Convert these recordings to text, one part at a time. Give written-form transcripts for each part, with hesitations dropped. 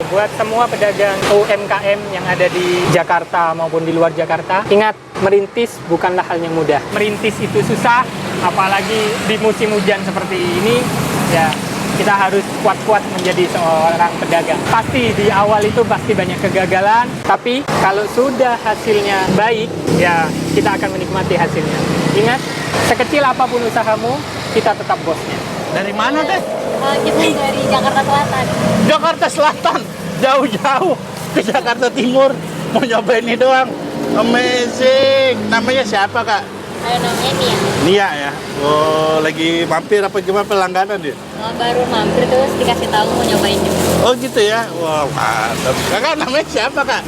buat semua pedagang UMKM yang ada di Jakarta maupun di luar Jakarta, ingat, merintis bukanlah hal yang mudah. Merintis itu susah, apalagi di musim hujan seperti ini, ya kita harus kuat-kuat menjadi seorang pedagang. Pasti di awal itu pasti banyak kegagalan, tapi kalau sudah hasilnya baik, ya kita akan menikmati hasilnya. Ingat, sekecil apapun usahamu, kita tetap bosnya. Dari mana teh? Kita dari Jakarta Selatan. Jakarta Selatan, jauh-jauh ke Jakarta Timur, mau nyobain ini doang. Amazing. Namanya siapa kak? Namanya Nia. Nia ya. Oh, lagi mampir apa gimana, pelangganan dia? Baru mampir terus dikasih tahu mau nyobain juga. Oh gitu ya. Wah, mantap. Kakak namanya siapa kak?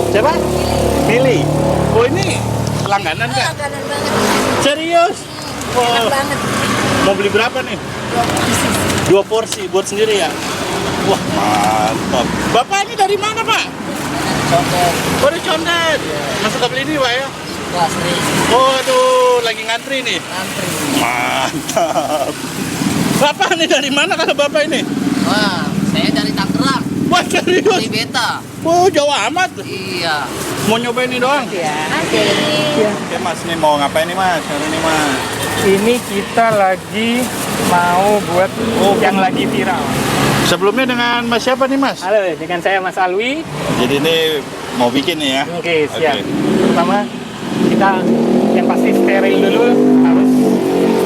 Siapa? Billy. Oh ini langganan kak? Langganan banget. Serius? Enak Wow. banget. Mau beli berapa nih? 2 porsi buat sendiri ya? Wah, mantap. Bapak ini dari mana, Pak? Condet. Oh, dari Condet. Masuk ke beli ini, Pak ya? Wah, sering Oh, aduh, lagi ngantri nih. antri. Mantap. Bapak ini dari mana kalau Bapak ini? Wah, saya dari Tangerang. Wah, Dari serius? Beta. Oh, jauh amat. Iya. Mau nyobain ini doang? Ya. Oke, Mas, nih mau ngapain nih, Mas? Hari ini, Mas. Ini kita lagi mau buat yang lagi viral. Sebelumnya dengan Mas siapa nih, Mas? Halo, dengan saya Mas Alwi. Jadi ini mau bikin nih ya? Oke, siap. Oke. Pertama, kita yang pasti steril dulu, harus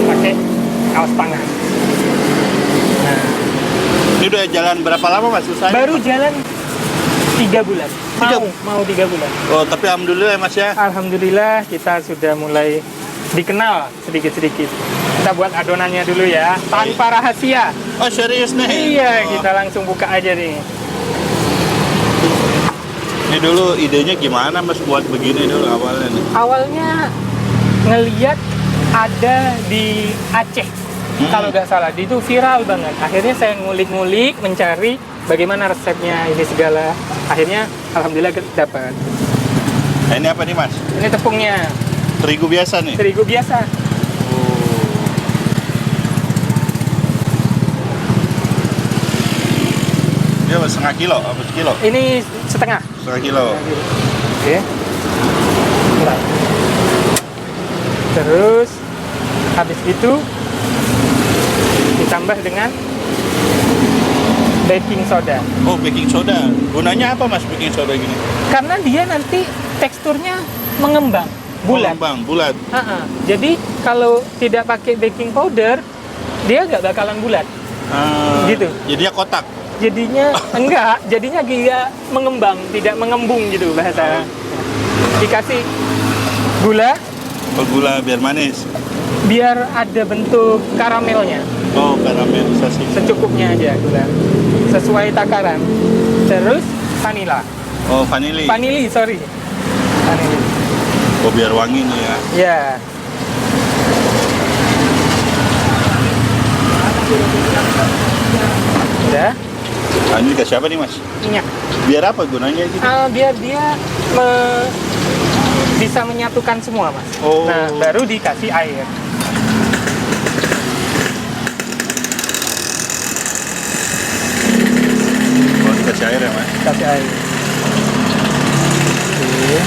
pakai kaos tangan. Nah, Ini udah jalan berapa lama, Mas? Usahanya? baru jalan 3 bulan. Mau 3 bulan. Oh, tapi alhamdulillah ya, Mas ya. Alhamdulillah kita sudah mulai dikenal sedikit-sedikit. Kita buat adonannya dulu ya, tanpa rahasia. Oh, serius nih? Iya, Oh. kita langsung buka aja nih. Ini dulu idenya gimana, Mas, buat begini dulu awalnya nih? Awalnya ngeliat ada di Aceh, kalau nggak salah, itu viral banget. Akhirnya saya ngulik-ngulik, mencari bagaimana resepnya ini segala. Akhirnya alhamdulillah dapat. Nah, ini apa nih, Mas? Ini tepungnya, Terigu biasa nih? terigu biasa. Dia setengah kilo, apa sekilo? Ini setengah. Setengah kilo. Oke. Berat. Terus habis itu ditambah dengan baking soda. Oh, baking soda. Gunanya apa, Mas, baking soda gini? Karena dia nanti teksturnya mengembang, bulat. Bang, bulat. Jadi kalau tidak pakai baking powder, dia nggak bakalan bulat. Gitu. Jadinya kotak. Jadinya enggak, jadinya dia mengembang, tidak mengembung gitu bahasa. Dikasih gula Oh, gula biar manis. biar ada bentuk karamelnya. Oh, karamelisasi. Secukupnya aja gula. Sesuai takaran. Terus vanila. Oh, vanili. Vanili, sorry. Vanili. Oh, biar wangi nih ya. Ya. Udah, Nah, ini dikasih apa nih, Mas? minyak. Biar apa gunanya gitu? Biar dia bisa menyatukan semua, Mas. Oh. Nah, baru dikasih air. Oh, dikasih air ya, Mas? Kasih air. Oke.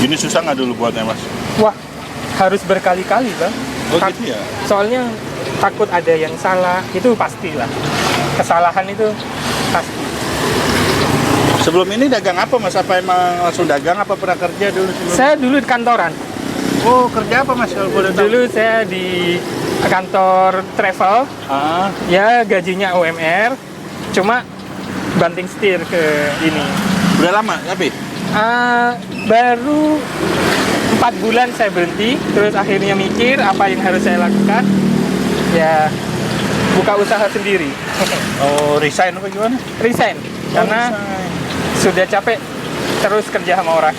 Gini susah nggak dulu buatnya, Mas? Wah, harus berkali-kali, Bang. Oh, gitu ya? Soalnya takut ada yang salah, itu pastilah. Kesalahan itu pasti. Sebelum ini dagang apa, Mas? Apa emang langsung dagang apa pernah kerja dulu sebelum? Saya dulu di kantoran. Oh, kerja apa, Mas? Kalau boleh tahu. Dulu saya di kantor travel, ya gajinya UMR, cuma banting setir ke ini. Udah lama tapi? Baru 4 bulan saya berhenti, terus akhirnya mikir apa yang harus saya lakukan. Ya, buka usaha sendiri. Oh, resign apa gimana? Resign, karena sudah capek terus kerja sama orang.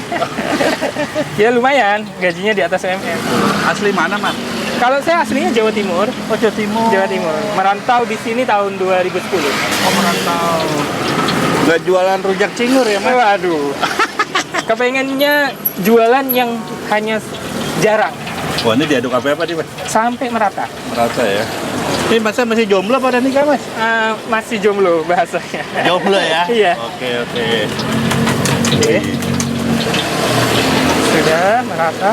Ya lumayan, gajinya di atas UMR. Asli mana, Mas? Kalau saya aslinya Jawa Timur. Oh, Jawa Timur. Jawa Timur. Merantau di sini tahun 2010. Oh, merantau. Nggak jualan rujak cingur ya, Mas? Waduh. Kepengennya jualan yang hanya jarang. Wah, ini diaduk apa nih, Mas? sampai merata. Merata ya. Ini masa masih jomblo apa udah nikah, Mas? Masih jomblo bahasanya. Jomblo ya? Iya. Oke, oke. Oke. Sudah merata.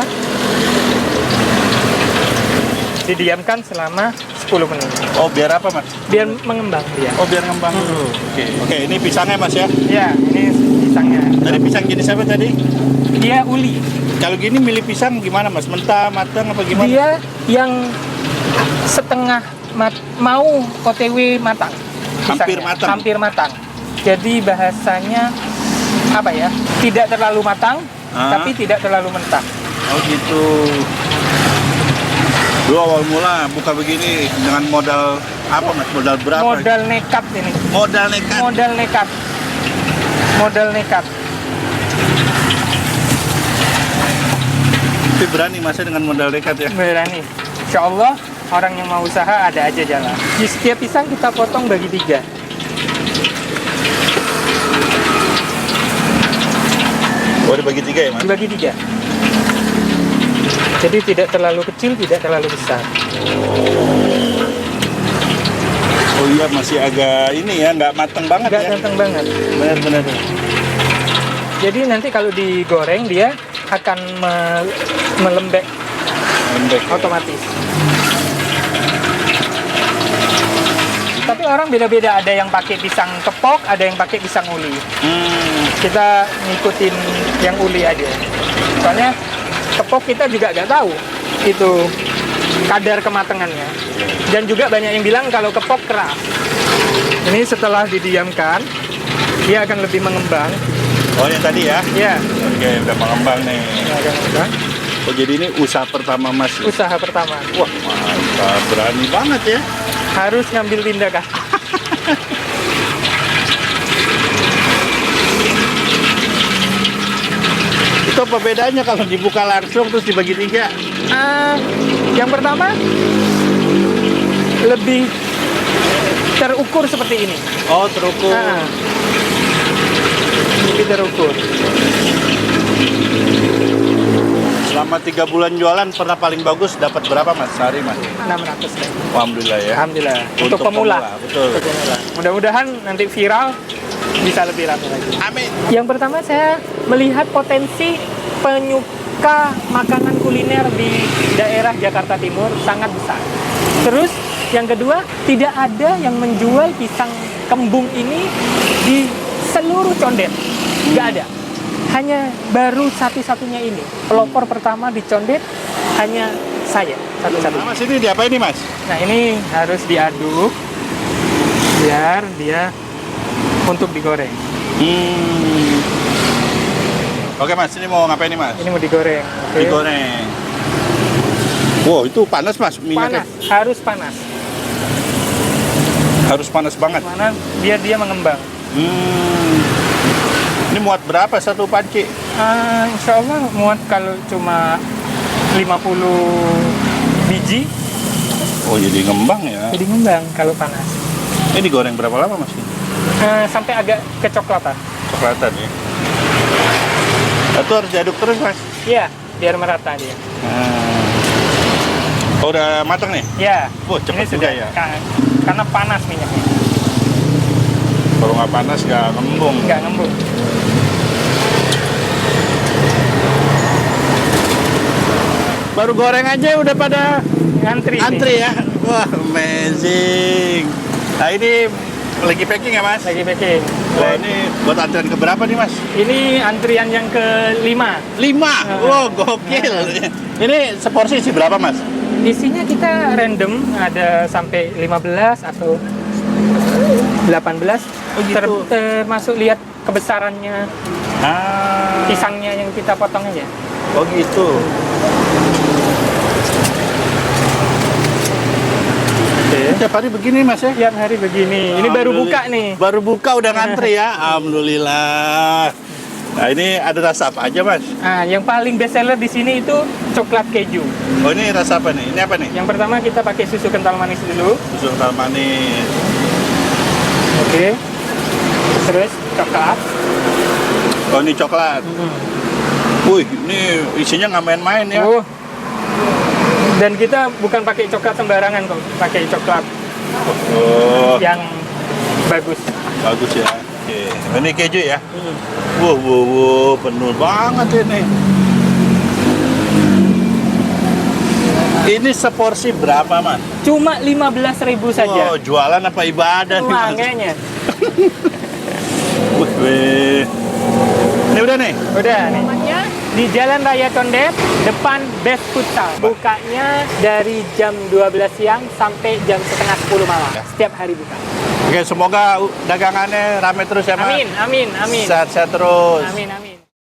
Didiamkan selama 10 menit. Oh, biar apa, Mas? Biar mengembang dia. Oh, biar ngembang dulu. Oke. Oke, ini pisangnya, Mas ya? Ya, ini pisangnya. Tadi pisang jenis apa tadi? Dia uli. Kalau gini milih pisang gimana, Mas? Mentah, matang apa gimana? Dia yang setengah mau OTW matang. Hampir Pisangnya. matang. Hampir matang. Jadi bahasanya apa ya? Tidak terlalu matang, tapi tidak terlalu mentah. Oh gitu. Dulu awal mula buka begini dengan modal apa, Mas? Modal berapa? Modal nekat ini. Modal nekat. Modal nekat. Modal nekat. Tapi berani Masnya dengan modal nekat ya? Berani. Insya Allah orang yang mau usaha ada aja jalan. Di setiap pisang kita potong bagi 3. Oh, dibagi 3 ya, Mas? Dibagi 3. Jadi tidak terlalu kecil, tidak terlalu besar. Oh iya, masih agak ini ya, nggak mateng banget Nggak ya? ganteng banget. Benar-benar. Jadi nanti kalau digoreng dia akan melembek Lembek. otomatis. Tapi orang beda-beda, ada yang pakai pisang kepok, ada yang pakai pisang uli. Kita ngikutin yang uli aja. Soalnya kepok kita juga nggak tahu itu kadar kematangannya. Dan juga banyak yang bilang kalau kepok keras. Ini setelah didiamkan, dia akan lebih mengembang. Oh, yang tadi ya? Ya, Oke, udah mengembang nih. dia akan mengembang. Oh, jadi ini usaha pertama Mas? Usaha pertama. Wah, mantap. Berani banget ya? Harus ngambil tindakan. Itu apa bedanya kalau dibuka langsung terus dibagi 3? Yang pertama lebih terukur seperti ini. Oh, terukur. Lebih terukur. Selama 3 bulan jualan pernah paling bagus dapat berapa, Mas? Sehari, Mas? 600 deh. Alhamdulillah ya. Alhamdulillah. Untuk pemula. Betul. Untuk pemula. Mudah-mudahan nanti viral bisa lebih ramai lagi. Amin. Yang pertama saya melihat potensi penyuka makanan kuliner di daerah Jakarta Timur sangat besar. Terus yang kedua, tidak ada yang menjual pisang kembung ini di seluruh Condet. Nggak ada. Hanya baru satu-satunya ini. Pelopor pertama di Condet hanya saya, satu-satunya. Mas, ini diapain nih, Mas? Nah, ini harus diaduk biar dia untuk digoreng. Oke, Mas, ini mau ngapain nih, Mas? Ini mau digoreng. Oke. Digoreng. Wow, itu panas, Mas, minyaknya. Panas, harus panas. Harus panas banget. Panas biar dia mengembang. Ini muat berapa satu panci? Insya Allah muat kalau cuma 50 biji, Oh, jadi ngembang ya. jadi ngembang kalau panas. Ini digoreng berapa lama, Mas? Sampai agak kecoklatan. Coklatan ya. Itu harus diaduk terus, Mas. Iya, biar merata dia. Oh, udah matang nih? Ya, Oh, cepet ini juga sudah ya. Karena panas minyaknya, Kalau nggak panas nggak ngembung. nggak ngembung. Baru goreng aja udah pada Ngantri. antri ya. Wah, amazing. Nah, ini lagi packing ya, Mas? Lagi packing. Wah, ini buat antrian ke berapa nih, Mas? Ini antrian yang ke-5. 5. Wow, gokil. Ini seporsi sih berapa, Mas? Isinya kita random, ada sampai 15 atau 18. Oh, gitu. Termasuk lihat kebesarannya pisangnya yang kita potong aja. Oh, gitu. Tiap hari begini, Mas ya? Tiap hari begini. Ini baru buka nih. Baru buka udah ngantri ya. Alhamdulillah. Nah, ini ada rasa apa aja, Mas? Yang paling best seller di sini itu coklat keju. Oh, ini rasa apa nih? Ini apa nih? Yang pertama kita pakai susu kental manis dulu. Susu kental manis. Oke. Terus coklat. Oh, ini coklat. Wih, ini isinya nggak main-main ya. Oh, Dan kita bukan pakai coklat sembarangan kok, pakai coklat Oh, yang bagus. bagus ya. Oke, ini keju ya. Wow, penuh banget ini. Ini seporsi berapa, Mas? Cuma 15.000 saja. Oh, jualan apa ibadah nih, Mas? Makanya. Wih. Ini udah nih. Udah nih. Di Jalan Raya Condet, depan Best Futsal. Bukanya dari jam 12 siang sampai jam setengah 10 malam. Setiap hari buka. Oke, semoga dagangannya rame terus ya, Mas. Amin, amin, amin. Sehat-sehat terus. Amin, amin.